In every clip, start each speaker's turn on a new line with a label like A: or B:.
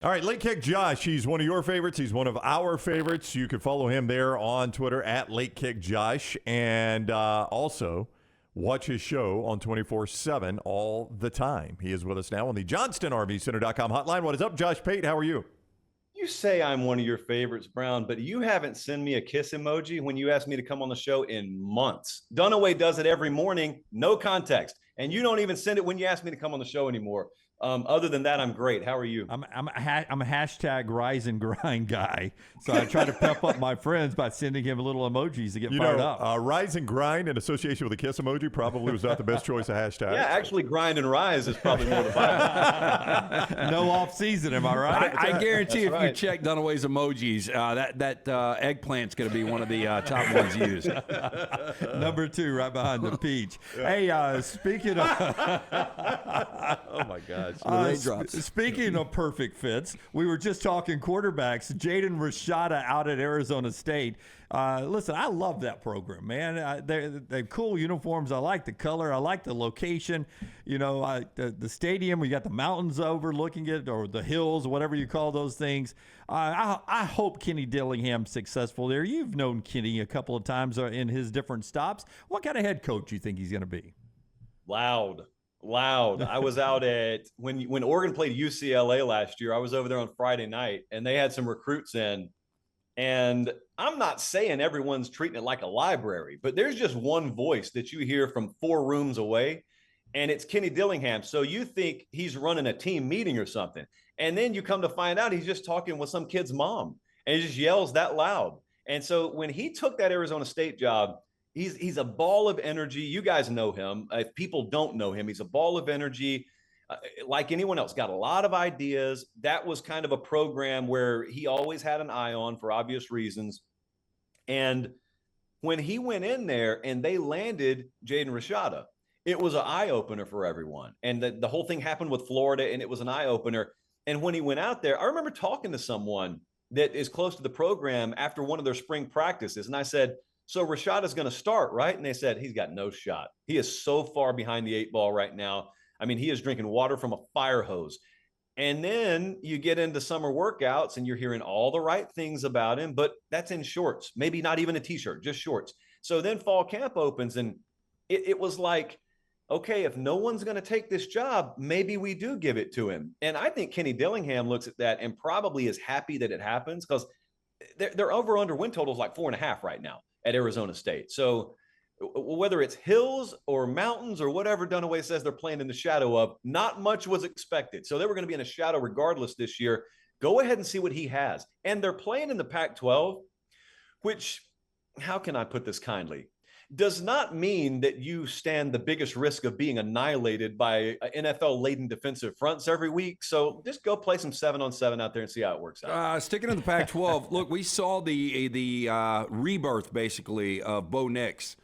A: All right, Late Kick Josh. He's one of your favorites. He's one of our favorites. You can follow him there on Twitter at Late Kick Josh, and also watch his show on 24/7 all the time. He is with us now on the JohnstonRVCenter.com hotline. What is up, Josh Pate? How are you?
B: You say I'm one of your favorites, Brown, but you haven't sent me a kiss emoji when you asked me to come on the show in months. Dunaway does it every morning, no context. And you don't even send it when you ask me to come on the show anymore. Other than that, I'm great. How are you?
C: I'm a hashtag rise and grind guy, so I try to pep up my friends by sending him little emojis to get fired up.
A: Rise and grind in association with a kiss emoji probably was not the best choice of hashtag.
B: Yeah, actually, grind and rise is probably more the vibe.
C: No off season, am I right?
D: I guarantee if you check Dunaway's emojis, that eggplant's going to be one of the top ones used.
C: Number 2, right behind the peach. Hey, speaking of,
A: Oh my gosh.
C: Speaking of perfect fits, we were just talking quarterbacks. Jaden Rashada out at Arizona State. Listen, I love that program, man. They're cool uniforms. I like the color. I like the location. You know, the stadium, we got the mountains overlooking it, or the hills, whatever you call those things. I hope Kenny Dillingham's successful there. You've known Kenny a couple of times in his different stops. What kind of head coach do you think he's going to be?
B: Loud. I was out at when Oregon played UCLA last year. I was over there on Friday night, and they had some recruits in. And I'm not saying everyone's treating it like a library, but there's just one voice that you hear from 4 rooms away, and it's Kenny Dillingham. So you think he's running a team meeting or something, and then you come to find out he's just talking with some kid's mom, and he just yells that loud. And so when he took that Arizona State job, he's a ball of energy. You guys know him. If people don't know him, he's a ball of energy. Like anyone else, got a lot of ideas. That was kind of a program where he always had an eye on for obvious reasons. And when he went in there and they landed Jaden Rashada, it was an eye-opener for everyone. And the whole thing happened with Florida, and it was an eye-opener. And when he went out there, I remember talking to someone that is close to the program after one of their spring practices. And I said, so Rashada's going to start, right? And they said, he's got no shot. He is so far behind the 8 ball right now. I mean, he is drinking water from a fire hose. And then you get into summer workouts and you're hearing all the right things about him, but that's in shorts, maybe not even a t-shirt, just shorts. So then fall camp opens, and it was like, okay, if no one's going to take this job, maybe we do give it to him. And I think Kenny Dillingham looks at that and probably is happy that it happens, because they're over-under win totals like 4.5 right now at Arizona State. So whether it's hills or mountains or whatever Dunaway says they're playing in the shadow of, not much was expected. So they were going to be in a shadow regardless this year. Go ahead and see what he has. And they're playing in the Pac-12, which, how can I put this kindly, does not mean that you stand the biggest risk of being annihilated by NFL-laden defensive fronts every week. So just go play some 7-on-7 out there and see how it works out.
D: Sticking to the Pac-12, look, we saw the rebirth, basically, of Bo Nix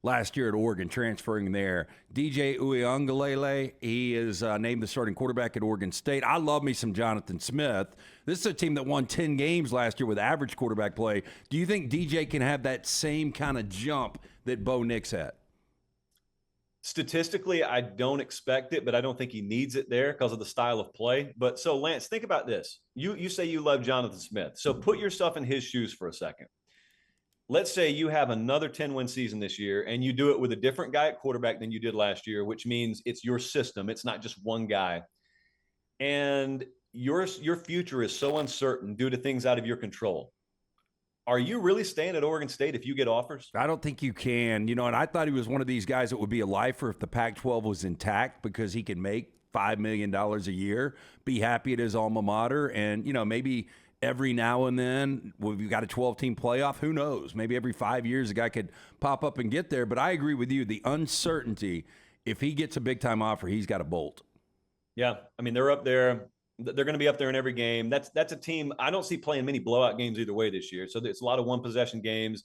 D: last year at Oregon, transferring there. DJ Uiagalelei, he is named the starting quarterback at Oregon State. I love me some Jonathan Smith. This is a team that won 10 games last year with average quarterback play. Do you think DJ can have that same kind of jump that Bo Nix had?
B: Statistically, I don't expect it, but I don't think he needs it there because of the style of play. But so, Lance, think about this. You say you love Jonathan Smith. So put yourself in his shoes for a second. Let's say you have another 10-win season this year, and you do it with a different guy at quarterback than you did last year, which means it's your system. It's not just one guy. And your future is so uncertain due to things out of your control. Are you really staying at Oregon State if you get offers?
D: I don't think you can. You know, and I thought he was one of these guys that would be a lifer if the Pac-12 was intact, because he can make $5 million a year, be happy at his alma mater, and, you know, maybe every now and then we've got a 12-team playoff. Who knows? Maybe every 5 years a guy could pop up and get there. But I agree with you. The uncertainty, if he gets a big-time offer, he's got to bolt.
B: Yeah. I mean, they're up there. They're going to be up there in every game. That's a team I don't see playing many blowout games either way this year. So it's a lot of one-possession games.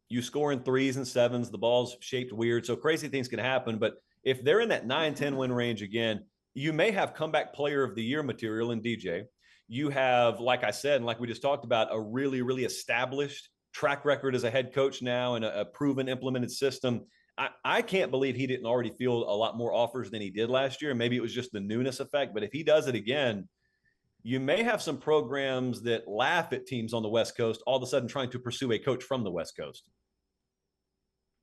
B: You score in 3s and 7s. The ball's shaped weird. So crazy things can happen. But if they're in that 9-10 win range again, you may have comeback player of the year material in DJ. You have, like I said, and like we just talked about, a really, really established track record as a head coach now and a proven implemented system. I can't believe he didn't already field a lot more offers than he did last year. Maybe it was just the newness effect. But if he does it again, you may have some programs that laugh at teams on the West Coast all of a sudden trying to pursue a coach from the West Coast.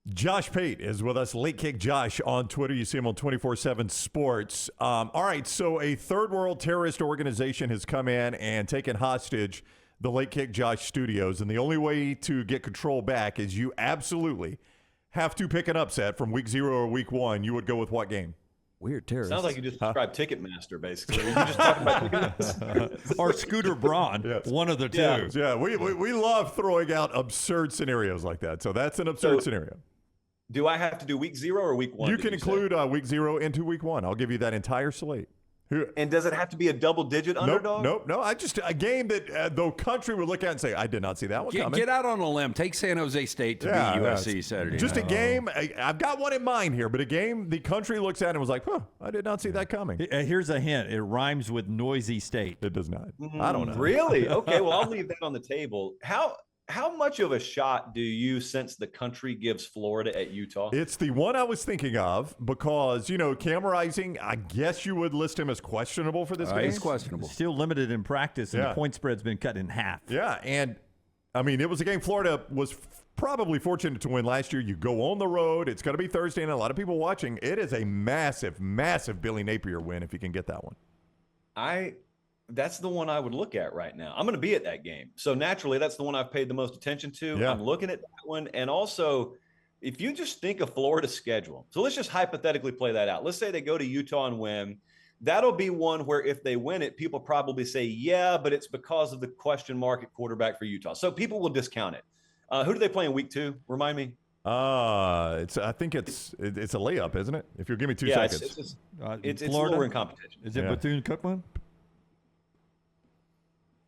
A: Josh Pate is with us, Late Kick Josh on Twitter. You see him on 24/7 Sports. All right, so a third world terrorist organization has come in and taken hostage the Late Kick Josh studios, and the only way to get control back is you absolutely have to pick an upset from week 0 or week 1. You would go with what game?
C: Weird terrorist.
B: Sounds like you just described Ticketmaster, basically. You just talking about Ticketmaster.
C: Or Scooter Braun,
A: Yes.
C: one of the two.
A: Yeah, we love throwing out absurd scenarios like that. So that's an absurd scenario.
B: Do I have to do week 0 or week 1?
A: You can include week 0 into week 1. I'll give you that entire slate.
B: And does it have to be a double-digit underdog?
A: No. I just a game that the country would look at and say, I did not see that one coming.
D: Get out on a limb. Take San Jose State to beat USC Saturday
A: Just
D: night.
A: a game. I've got one in mind here, but a game the country looks at and was like, I did not see that coming.
C: Here's a hint. It rhymes with noisy state.
A: It does not. I don't know.
B: Really? Okay, well, I'll leave that on the table. How much of a shot do you sense the country gives Florida at Utah?
A: It's the one I was thinking of because, Cam Rising, I guess you would list him as questionable for this game.
D: He's questionable.
C: Still limited in practice, and the point spread's been cut in half.
A: Yeah, and, it was a game Florida was probably fortunate to win last year. You go on the road. It's going to be Thursday, and a lot of people watching. It is a massive, massive Billy Napier win if you can get that one.
B: That's the one I would look at right now. I'm going to be at that game. So naturally, that's the one I've paid the most attention to. Yeah. I'm looking at that one. And also, if you just think of Florida's schedule, so let's just hypothetically play that out. Let's say they go to Utah and win. That'll be one where if they win it, people probably say, yeah, but it's because of the question mark at quarterback for Utah. So people will discount it. Who do they play in week 2? Remind me.
A: I think it's a layup, isn't it? If you'll give me 2 seconds.
B: It's lower in competition.
C: Is it Bethune-Cookman?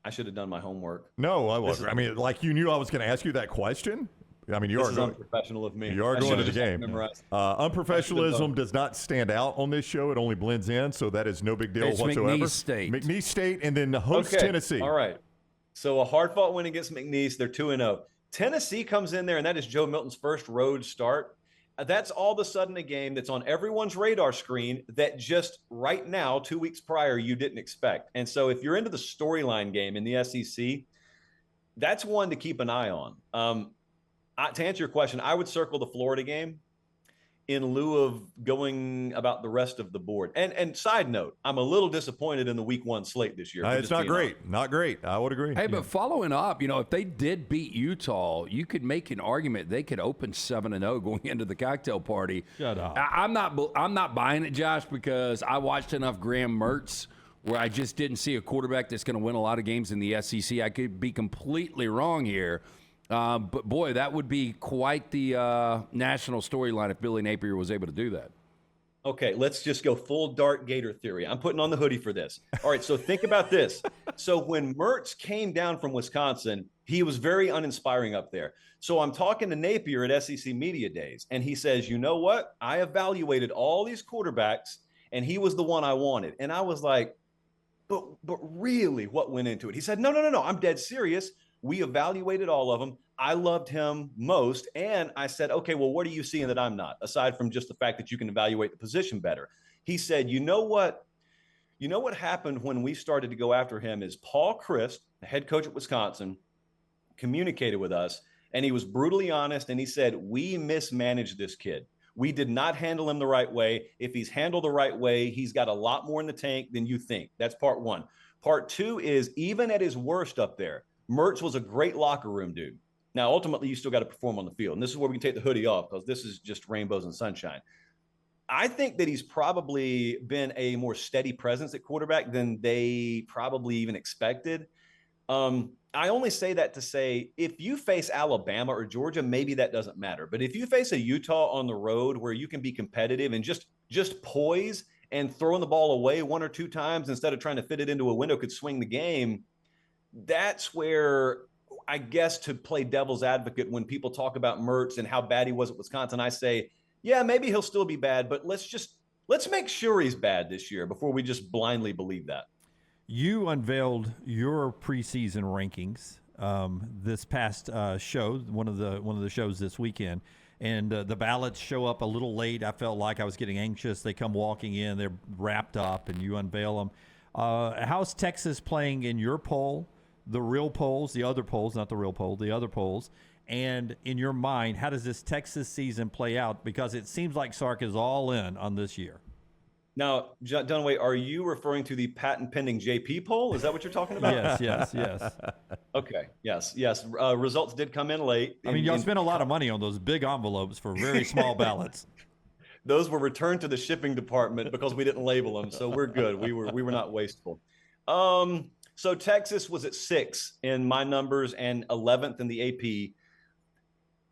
B: I should have done my homework.
A: No, I wasn't. Like you knew I was going to ask you that question. You are going
B: unprofessional of me.
A: You are going to the game. Unprofessionalism does not stand out on this show. It only blends in, so that is no big deal whatsoever. McNeese State, and then host Tennessee.
B: All right. So a hard-fought win against McNeese. They're 2-0. Tennessee comes in there, and that is Joe Milton's first road start. That's all of a sudden a game that's on everyone's radar screen that just right now, 2 weeks prior, you didn't expect. And so if you're into the storyline game in the SEC, that's one to keep an eye on. To answer your question, I would circle the Florida game in lieu of going about the rest of the board. And side note, I'm a little disappointed in the week 1 slate this year.
A: It's not great. Honest. Not great. I would agree.
D: Hey, but following up, if they did beat Utah, you could make an argument they could open 7-0 going into the cocktail party.
C: Shut up.
D: I'm not buying it, Josh, because I watched enough Graham Mertz where I just didn't see a quarterback that's going to win a lot of games in the SEC. I could be completely wrong here. But, boy, that would be quite the national storyline if Billy Napier was able to do that.
B: Okay, let's just go full dark Gator theory. I'm putting on the hoodie for this. All right, so think about this. So when Mertz came down from Wisconsin, he was very uninspiring up there. So I'm talking to Napier at SEC Media Days, and he says, you know what? I evaluated all these quarterbacks, and he was the one I wanted. And I was like, but really, what went into it? He said, no, I'm dead serious. We evaluated all of them. I loved him most. And I said, okay, well, what are you seeing that I'm not, aside from just the fact that you can evaluate the position better? He said, you know what happened when we started to go after him is Paul Chryst, the head coach at Wisconsin, communicated with us, and he was brutally honest. And he said, we mismanaged this kid. We did not handle him the right way. If he's handled the right way, he's got a lot more in the tank than you think. That's part 1. Part 2 is even at his worst up there, Mertz was a great locker room dude. Now, ultimately, you still got to perform on the field. And this is where we can take the hoodie off because this is just rainbows and sunshine. I think that he's probably been a more steady presence at quarterback than they probably even expected. I only say that to say if you face Alabama or Georgia, maybe that doesn't matter. But if you face a Utah on the road where you can be competitive and just poise and throwing the ball away 1 or 2 times instead of trying to fit it into a window could swing the game, that's where I guess to play devil's advocate when people talk about Mertz and how bad he was at Wisconsin, I say, yeah, maybe he'll still be bad, but let's make sure he's bad this year before we just blindly believe that.
C: You unveiled your preseason rankings this past show, one of the shows this weekend, and the ballots show up a little late. I felt like I was getting anxious. They come walking in, they're wrapped up, and you unveil them. How's Texas playing in your poll, the real polls, the other polls, not the real poll, the other polls? And in your mind, how does this Texas season play out? Because it seems like Sark is all in on this year.
B: Now, Dunaway, are you referring to the patent pending JP poll? Is that what you're talking about?
C: Yes.
B: Okay. Yes. Results did come in late.
C: I mean, y'all spent a lot of money on those big envelopes for very small ballots.
B: Those were returned to the shipping department because we didn't label them, so we're good. We were not wasteful. So Texas was at 6 in my numbers and 11th in the AP.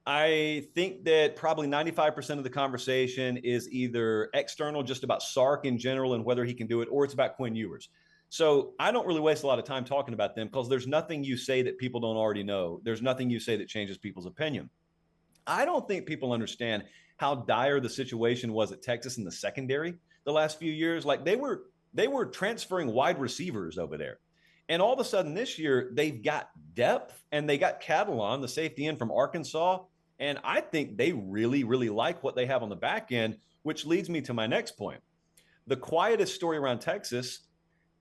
B: I think that probably 95% of the conversation is either external, just about Sark in general and whether he can do it, or it's about Quinn Ewers. So I don't really waste a lot of time talking about them because there's nothing you say that people don't already know. There's nothing you say that changes people's opinion. I don't think people understand how dire the situation was at Texas in the secondary the last few years. Like they were transferring wide receivers over there. And all of a sudden this year, they've got depth and they got Catalan, the safety end from Arkansas. And I think they really, really like what they have on the back end, which leads me to my next point. The quietest story around Texas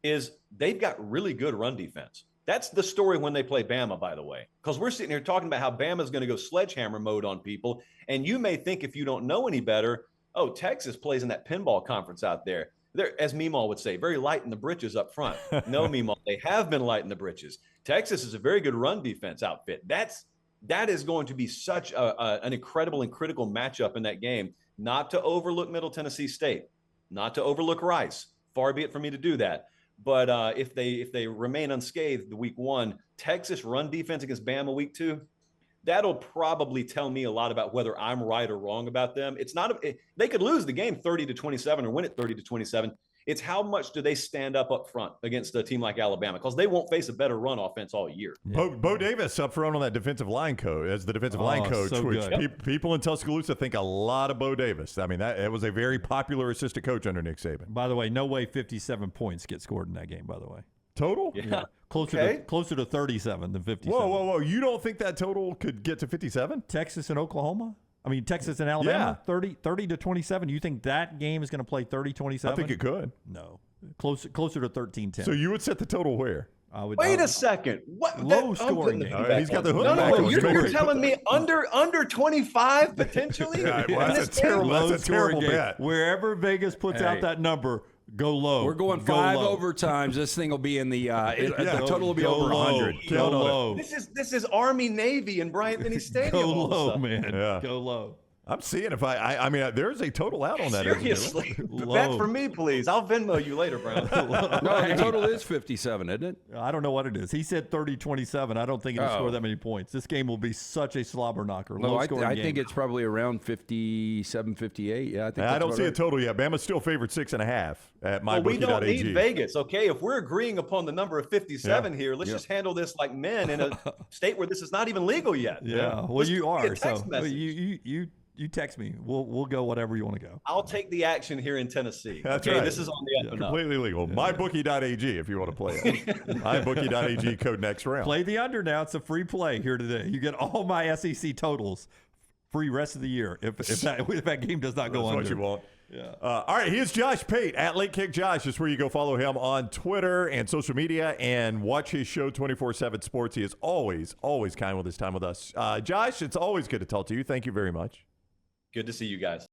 B: is they've got really good run defense. That's the story when they play Bama, by the way, because we're sitting here talking about how Bama's going to go sledgehammer mode on people. And you may think, if you don't know any better, oh, Texas plays in that pinball conference out there. They're, as Meemaw would say, very light in the britches up front. No, Meemaw, they have been light in the britches. Texas is a very good run defense outfit. That is going to be such an incredible and critical matchup in that game. Not to overlook Middle Tennessee State, not to overlook Rice. Far be it for me to do that. But if they remain unscathed the week 1, Texas run defense against Bama week 2, that'll probably tell me a lot about whether I'm right or wrong about them. It's not they could lose the game 30-27 or win it 30-27. It's how much do they stand up front against a team like Alabama, because they won't face a better run offense all year.
A: Yeah. Bo Davis up front on that defensive line coach as the defensive line coach,
C: so
A: which
C: good.
A: people in Tuscaloosa think a lot of Bo Davis. I mean, it was a very popular assistant coach under Nick Saban.
C: By the way, no way 57 points get scored in that game, by the way.
A: Total?
B: Yeah.
C: Closer to 37 than 57.
A: Whoa. You don't think that total could get to 57?
C: Texas and Oklahoma? I mean, Texas and Alabama, 30-27. You think that game is going to play 30-27?
A: I think it could.
C: No. Closer to 13-10.
A: So you would set the total where?
B: Wait a second. What?
C: Low scoring game.
A: He's got the hook
B: No,
A: back on.
B: you're telling me under 25 potentially?
A: Yeah, well,
B: in
A: that's
B: this
A: a terrible,
B: game?
A: that's a terrible
C: game.
A: bet.
C: Wherever Vegas puts out that number, go low.
D: We're going
C: Go
D: 5
C: low.
D: overtimes. This thing will be in the the total will be over 100.
C: Go low.
B: This is Army Navy in Bryant-Denny Stadium.
C: Go
B: all of a
C: low,
B: sudden.
C: man.
A: Yeah.
C: Go low.
A: I'm seeing if I mean, there's a total out on that.
B: Seriously,
C: Low.
B: bet for me, please. I'll Venmo you later, Brown.
D: No, the total is 57, isn't it?
C: I don't know what it is. He said 30-27. I don't think it'll score that many points. This game will be such a slobber knocker.
D: No, I
C: Low-scoring game.
D: think it's probably around 57, 58. Yeah, I think
A: I don't
D: that's
A: see
D: about
A: a total yet. Bama's still favored 6.5 at
B: Well, we don't
A: mybookie.ag.
B: need Vegas, okay? If we're agreeing upon the number of 57 here, let's just handle this like men in a state where this is not even legal yet.
C: Yeah. Well,
B: Let's
C: you
B: get a
C: are.
B: text
C: So
B: message.
C: you text me. We'll go whatever you want to go.
B: I'll take the action here in Tennessee.
A: That's
B: okay,
A: right.
B: this is on the up and up.
A: Completely legal. Mybookie.ag if you want to play it. Mybookie.ag code next round.
C: Play the under now. It's a free play here today. You get all my SEC totals free rest of the year if that game does not go
A: That's
C: under.
A: what you want.
C: Yeah.
A: All right, here's Josh Pate at Late Kick Josh. That's where you go follow him on Twitter and social media and watch his show 24/7 Sports. He is always kind with his time with us. Josh, it's always good to talk to you. Thank you very much.
B: Good to see you guys.